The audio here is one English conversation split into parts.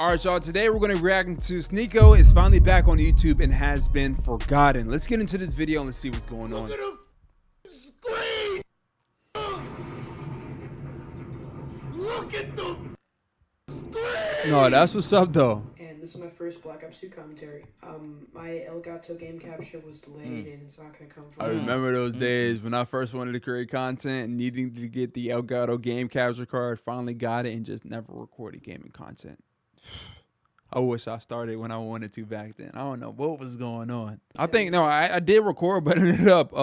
All right, y'all. Today we're going to react to Sneako is finally back on YouTube and has been forgotten. Let's get into this video and let's see what's going on. Look at the screen. Look at the screen. No, that's what's up though. And this is my first Black Ops 2 commentary. My Elgato game capture was delayed and it's not gonna come from. I remember those days when I first wanted to create content and needing to get the Elgato game capture card. Finally got it and just never recorded gaming content. I wish I started when I wanted to back then. I don't know what was going on. I think I did record, but ended up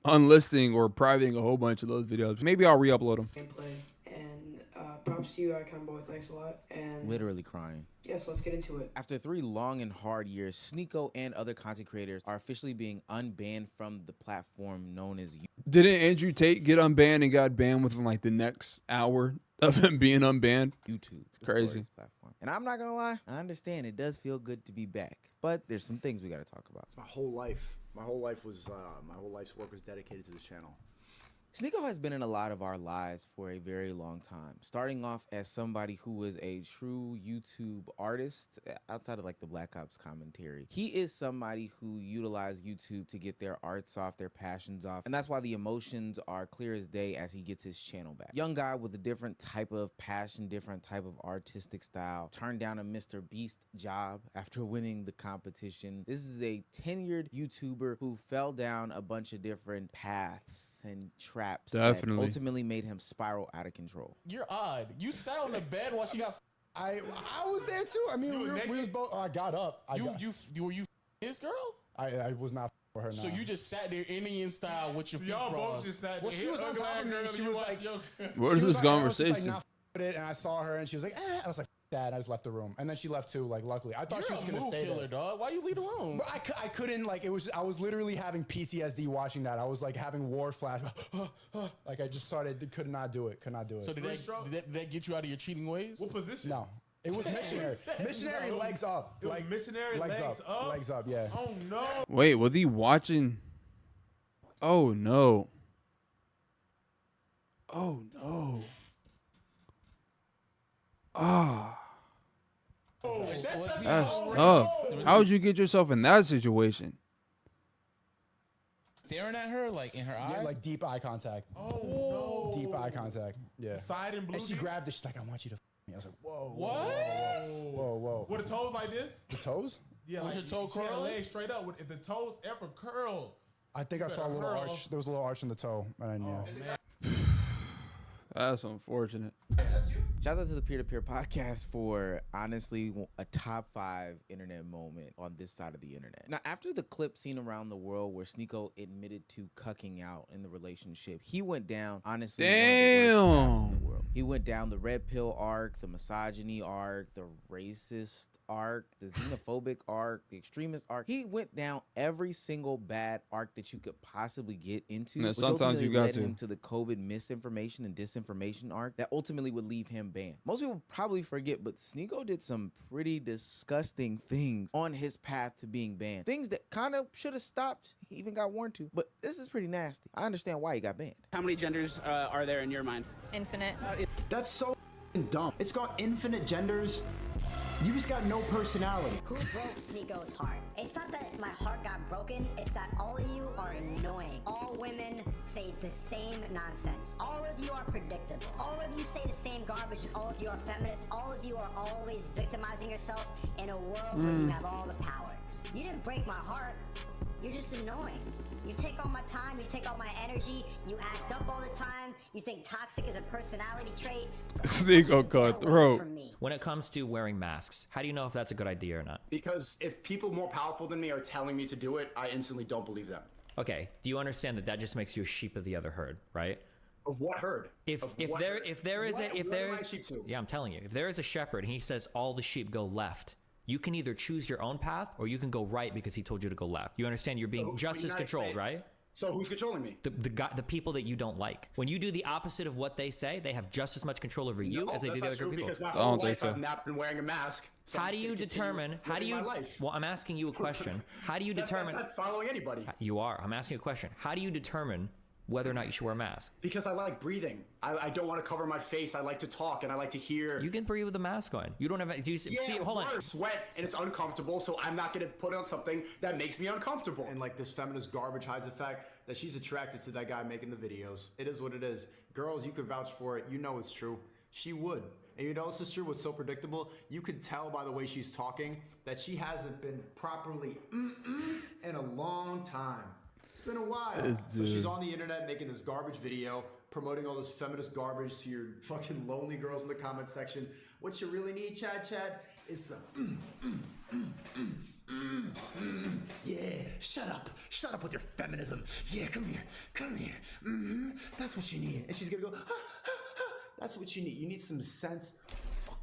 unlisting or privating a whole bunch of those videos. Maybe I'll re-upload them. Gameplay and props to you, Icon thanks a lot. And literally crying. Yes, let's get into it. After 3 long and hard years, Sneako and other content creators are officially being unbanned from the platform known as YouTube. Didn't Andrew Tate get unbanned and got banned within like the next hour of him being unbanned? YouTube. Crazy. Platform. And I'm not gonna lie, I understand it does feel good to be back, but there's some things we gotta talk about. My whole life. My whole life's work was dedicated to this channel. Sneako has been in a lot of our lives for a very long time, starting off as somebody who was a true YouTube artist outside of like the Black Ops commentary. He is somebody who utilized YouTube to get their arts off, their passions off, and that's why the emotions are clear as day as he gets his channel back. Young guy with a different type of passion, different type of artistic style, turned down a Mr. Beast job after winning the competition. This is a tenured YouTuber who fell down a bunch of different paths and traps that ultimately made him spiral out of control. You're odd. You sat on the bed while she got. I was there too. I mean, we was both. I got up. Were you his girl? I was not for her. So you just sat there Indian style with your feet Y'all crossed. both just sat there. Well, she was on top of me. She was like, What is this conversation? Like, not with it, and I saw her, and she was like, eh. I was like, that. And I just left the room, and then she left too. Like, luckily, I thought she was gonna stay there. Dog. Why you leave the room? But I couldn't. Like, it was. I was literally having PTSD watching that. I was like having war flash. Like, I just started. Could not do it. Could not do it. So did that get you out of your cheating ways? What position? No. It was missionary. Missionary legs up. It was missionary legs up? Legs up, yeah. Oh, no. Wait, was he watching? Oh, no. Oh, no. Ah. Oh, That's tough. How would you get yourself in that situation? Staring at her, like in her eyes? Yeah, like deep eye contact. Oh, no. Deep eye contact. Yeah. Side and blue. And she grabbed it. She's like, I want you to me. I was like, whoa. What? Whoa. With the toes like this? The toes? Yeah. Was like, your toe she had her curling? legs straight up. If the toes ever curl. I think I saw a little arch. There was a little arch in the toe. And yeah. That's unfortunate. Shout out to the Peer-to-Peer podcast for honestly a top 5 internet moment on this side of the internet. Now, after the clip seen around the world where Sneako admitted to cucking out in the relationship, he went down, honestly, one of the worst paths in the world. He went down the red pill arc, the misogyny arc, the racist arc, the xenophobic arc, the extremist arc. He went down every single bad arc that you could possibly get into. Yeah, which sometimes you got led him to the COVID misinformation and disinformation arc that ultimately would leave him banned. Most people probably forget, but Sneako did some pretty disgusting things on his path to being banned. Things that kind of should have stopped. He even got warned to. But this is pretty nasty. I understand why he got banned. How many genders are there in your mind? Infinite. That's so dumb. It's got infinite genders. You just got no personality. Who broke Sneako's heart? It's not that my heart got broken, it's that all of you are annoying. All women say the same nonsense. All of you are predictable. All of you say the same garbage, and all of you are feminists. All of you are always victimizing yourself in a world where you have all the power. You didn't break my heart. You're just annoying. You take all my time, you take all my energy, you act up all the time, you think toxic is a personality trait. Sneako cutthroat. When it comes to wearing masks, how do you know if that's a good idea or not? Because if people more powerful than me are telling me to do it, I instantly don't believe them. Okay, do you understand that that just makes you a sheep of the other herd, right? Of what herd? If there is I'm telling you, if there is a shepherd and he says all the sheep go left, you can either choose your own path or you can go right because he told you to go left. You understand? You're being just as controlled, right? So who's controlling me? The people that you don't like. When you do the opposite of what they say, they have just as much control over you as they do the other people. Because my whole life I've not been wearing a mask. So how do you determine? How do you? Well, I'm asking you a question. How do you determine? That's not following anybody. You are. I'm asking you a question. How do you determine whether or not you should wear a mask? Because I like breathing. I don't want to cover my face. I like to talk and I like to hear. You can breathe with a mask on. You don't have. Do you see? Hold on. Sweat and it's uncomfortable, so I'm not gonna put on something that makes me uncomfortable. And like this feminist garbage hides the fact that she's attracted to that guy making the videos. It is what it is. Girls, you could vouch for it. You know it's true. She would. And you know this is true. What's so predictable? You could tell by the way she's talking that she hasn't been properly in a long time. It's been a while. So she's on the internet making this garbage video, promoting all this feminist garbage to your fucking lonely girls in the comment section. What you really need, Chad, is some yeah, shut up with your feminism. Yeah, come here. That's what you need. And she's gonna go, that's what you need. You need some sense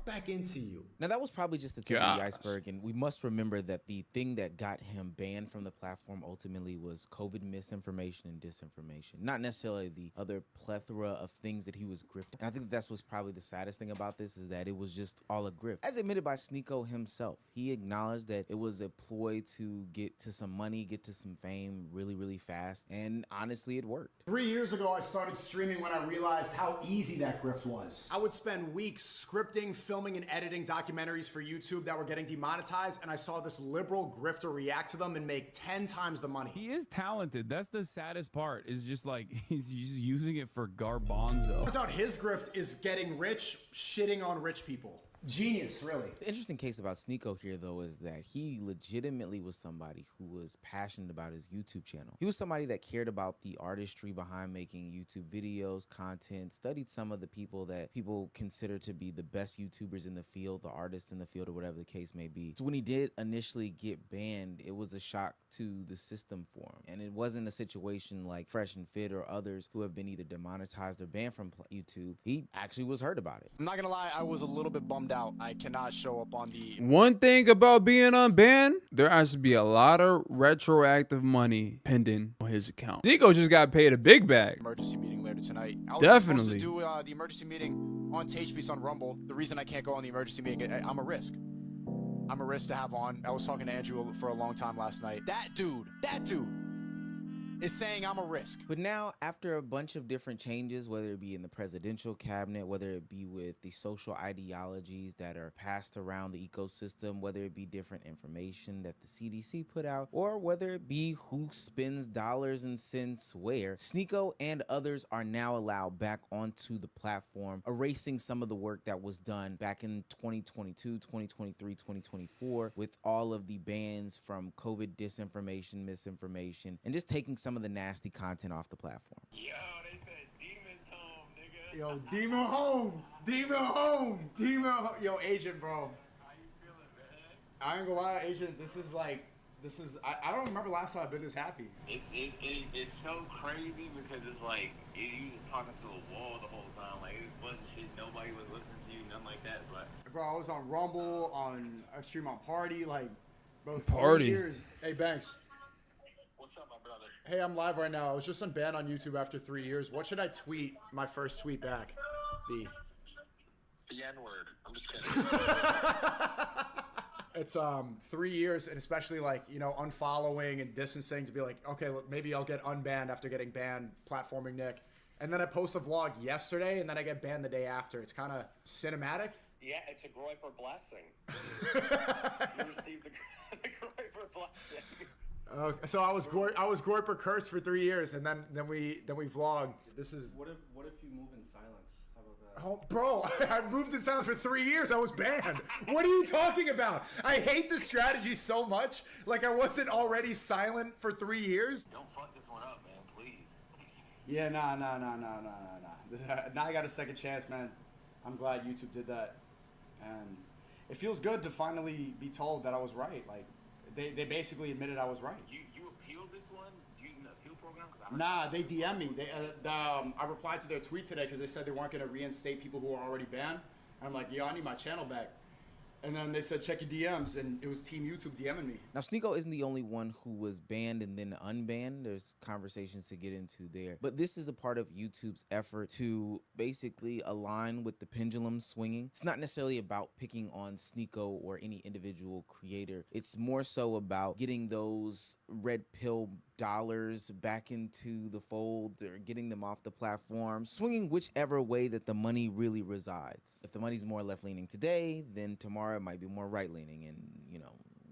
back into you. Now that was probably just the tip of the iceberg, and we must remember that the thing that got him banned from the platform ultimately was COVID misinformation and disinformation, not necessarily the other plethora of things that he was grifting. And I think that's what's probably the saddest thing about this, is that it was just all a grift. As admitted by Sneako himself, he acknowledged that it was a ploy to get to some money, get to some fame really, really fast, and honestly, it worked. 3 years ago, I started streaming when I realized how easy that grift was. I would spend weeks scripting, filming, and editing documentaries for YouTube that were getting demonetized, and I saw this liberal grifter react to them and make 10 times the money. He is talented. That's the saddest part, is just like he's just using it for garbanzo. Turns out his grift is getting rich, shitting on rich people. Genius, really. The interesting case about Sneako here, though, is that he legitimately was somebody who was passionate about his YouTube channel. He was somebody that cared about the artistry behind making YouTube videos, content, studied some of the people that people consider to be the best YouTubers in the field, the artists in the field, or whatever the case may be. So when he did initially get banned, it was a shock to the system for him. And it wasn't a situation like Fresh and Fit or others who have been either demonetized or banned from YouTube. He actually was hurt about it. I'm not gonna lie, I was a little bit bummed out. I cannot show up on the... One thing about being unbanned, there has to be a lot of retroactive money pending on his account. Sneako just got paid a big bag. Emergency meeting later tonight. I was Definitely supposed to do the emergency meeting on Taste on Rumble. The reason I can't go on the emergency meeting, I'm a risk. I'm a risk to have on. I was talking to Andrew for a long time last night. That dude is saying I'm a risk. But now, after a bunch of different changes, whether it be in the presidential cabinet, whether it be with the social ideologies that are passed around the ecosystem, whether it be different information that the CDC put out, or whether it be who spends dollars and cents where, Sneako and others are now allowed back onto the platform, erasing some of the work that was done back in 2022, 2023, 2024, with all of the bans from COVID disinformation, misinformation, and just taking some of the nasty content off the platform. Yo, they said demons home, nigga. Yo, demon home. Yo, Agent, bro. How you feeling, man? I ain't gonna lie, Agent, I don't remember last time I've been this happy. It's so crazy because it's like, you just talking to a wall the whole time. Like, it wasn't shit, nobody was listening to you, nothing like that. But bro, I was on Rumble, I stream on Party, like, bro, Party. 3 years. Hey, Banks. What's up, my brother? Hey, I'm live right now. I was just unbanned on YouTube after 3 years. What should I tweet my first tweet back be? The N-word. I'm just kidding. It's 3 years, and especially like, you know, unfollowing and distancing to be like, okay, look, maybe I'll get unbanned after getting banned, platforming Nick. And then I post a vlog yesterday, and then I get banned the day after. It's kind of cinematic. yeah, it's a Groiper blessing. You received the Groiper blessing. So I was Groiper cursed for 3 years, and then we vlogged. This is what if you move in silence? How about that? Oh, bro, I moved in silence for 3 years. I was banned. What are you talking about? I hate this strategy so much. Like I wasn't already silent for 3 years. Don't fuck this one up, man, please. Yeah, nah. Now I got a second chance, man. I'm glad YouTube did that, and it feels good to finally be told that I was right. Like. They basically admitted I was right. You appealed this one using the appeal program? Nah, they DM'd me. I replied to their tweet today because they said they weren't going to reinstate people who are already banned. And I'm like, yo, I need my channel back. And then they said, check your DMs, and it was Team YouTube DMing me. Now, Sneako isn't the only one who was banned and then unbanned. There's conversations to get into there. But this is a part of YouTube's effort to basically align with the pendulum swinging. It's not necessarily about picking on Sneako or any individual creator. It's more so about getting those red pill dollars back into the fold or getting them off the platform, swinging whichever way that the money really resides. If the money's more left-leaning today, then tomorrow it might be more right-leaning, and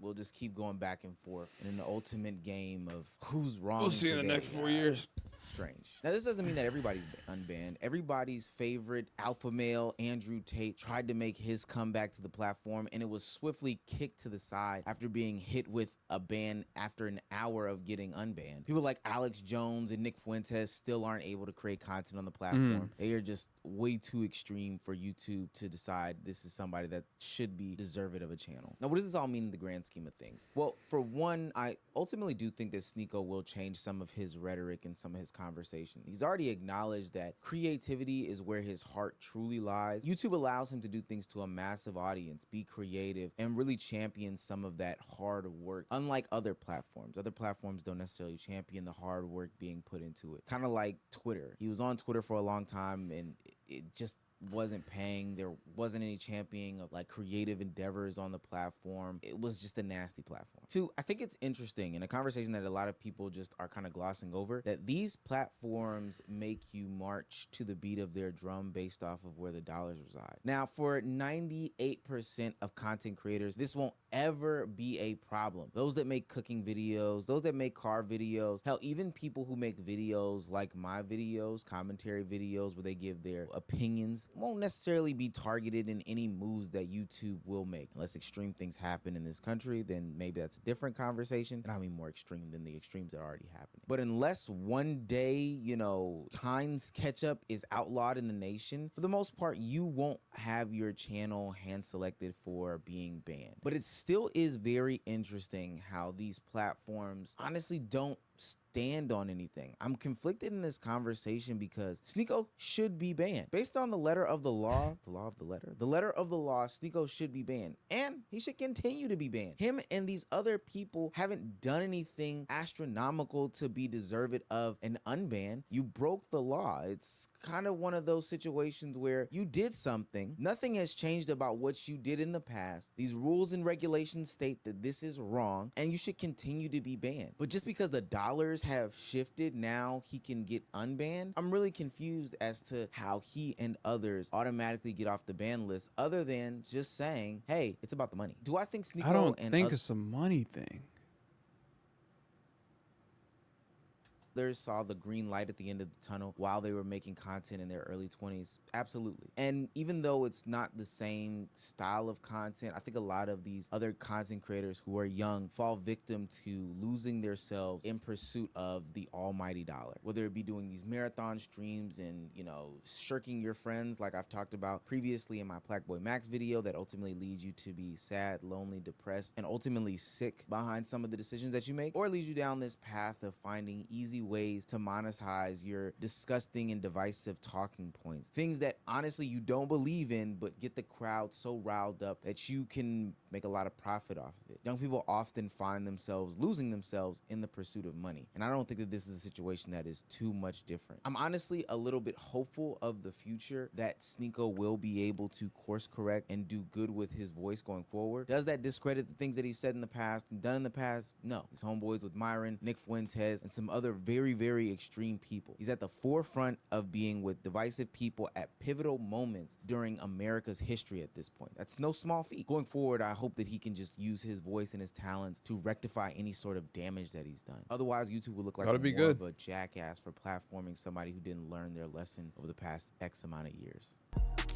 we'll just keep going back and forth in an ultimate game of who's wrong. We'll see in the next 4 years. It's strange. Now, this doesn't mean that everybody's unbanned. Everybody's favorite alpha male, Andrew Tate, tried to make his comeback to the platform, and it was swiftly kicked to the side after being hit with a ban after an hour of getting unbanned. People like Alex Jones and Nick Fuentes still aren't able to create content on the platform. They are just way too extreme for YouTube to decide this is somebody that should be deserving of a channel. Now, what does this all mean in the grand scheme of things? Well, for one, I ultimately do think that Sneako will change some of his rhetoric and some of his conversation. He's already acknowledged that creativity is where his heart truly lies. YouTube allows him to do things to a massive audience, be creative, and really champion some of that hard work. Unlike other platforms don't necessarily champion the hard work being put into it. Kind of like Twitter. He was on Twitter for a long time, and it just wasn't paying. There wasn't any championing of like creative endeavors on the platform. It was just a nasty platform. Two, I think it's interesting, and a conversation that a lot of people just are kind of glossing over, that these platforms make you march to the beat of their drum based off of where the dollars reside. Now, for 98% of content creators, this won't ever be a problem. Those that make cooking videos, those that make car videos, hell, even people who make videos like my videos, commentary videos where they give their opinions, won't necessarily be targeted in any moves that YouTube will make. Unless extreme things happen in this country, then maybe that's a different conversation. And I mean more extreme than the extremes that are already happening. But unless one day, Heinz ketchup is outlawed in the nation, for the most part, you won't have your channel hand selected for being banned. But it still is very interesting how these platforms honestly don't stand on anything. I'm conflicted in this conversation because Sneako should be banned. Based on the letter of the law, the law of the law, Sneako should be banned. And he should continue to be banned. Him and these other people haven't done anything astronomical to be deserved of an unban. You broke the law. It's kind of one of those situations where you did something. Nothing has changed about what you did in the past. These rules and regulations state that this is wrong and you should continue to be banned. But just because the dollars have shifted, now he can get unbanned. I'm really confused as to how he and others automatically get off the ban list, other than just saying, hey, it's about the money. Do I think Sneako I don't think it's a money thing. Others saw the green light at the end of the tunnel while they were making content in their early 20s? Absolutely. And even though it's not the same style of content, I think a lot of these other content creators who are young fall victim to losing themselves in pursuit of the almighty dollar. Whether it be doing these marathon streams and, shirking your friends like I've talked about previously in my Black Boy Max video that ultimately leads you to be sad, lonely, depressed, and ultimately sick behind some of the decisions that you make, or leads you down this path of finding easy ways to monetize your disgusting and divisive talking points. Things that honestly you don't believe in, but get the crowd so riled up that you can make a lot of profit off of it. Young people often find themselves losing themselves in the pursuit of money. And I don't think that this is a situation that is too much different. I'm honestly a little bit hopeful of the future that Sneako will be able to course correct and do good with his voice going forward. Does that discredit the things that he said in the past and done in the past? No. His homeboys with Myron, Nick Fuentes, and some other very, very extreme people. He's at the forefront of being with divisive people at pivotal moments during America's history at this point. That's no small feat. Going forward, I hope that he can just use his voice and his talents to rectify any sort of damage that he's done. Otherwise, YouTube will look like more of a jackass for platforming somebody who didn't learn their lesson over the past X amount of years.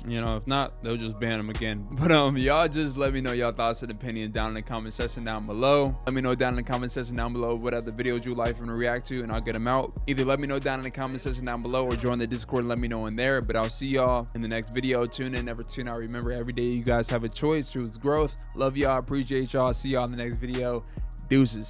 If not, they'll just ban him again. But y'all just let me know your thoughts and opinions down in the comment section down below. Let me know down in the comment section down below what other videos you like and react to, and I'll get them out. Either let me know down in the comment section down below or join the Discord and let me know in there. But I'll see y'all in the next video. Tune in, never tune out. Remember, every day you guys have a choice. Choose growth. Love y'all. Appreciate y'all. See y'all in the next video. Deuces.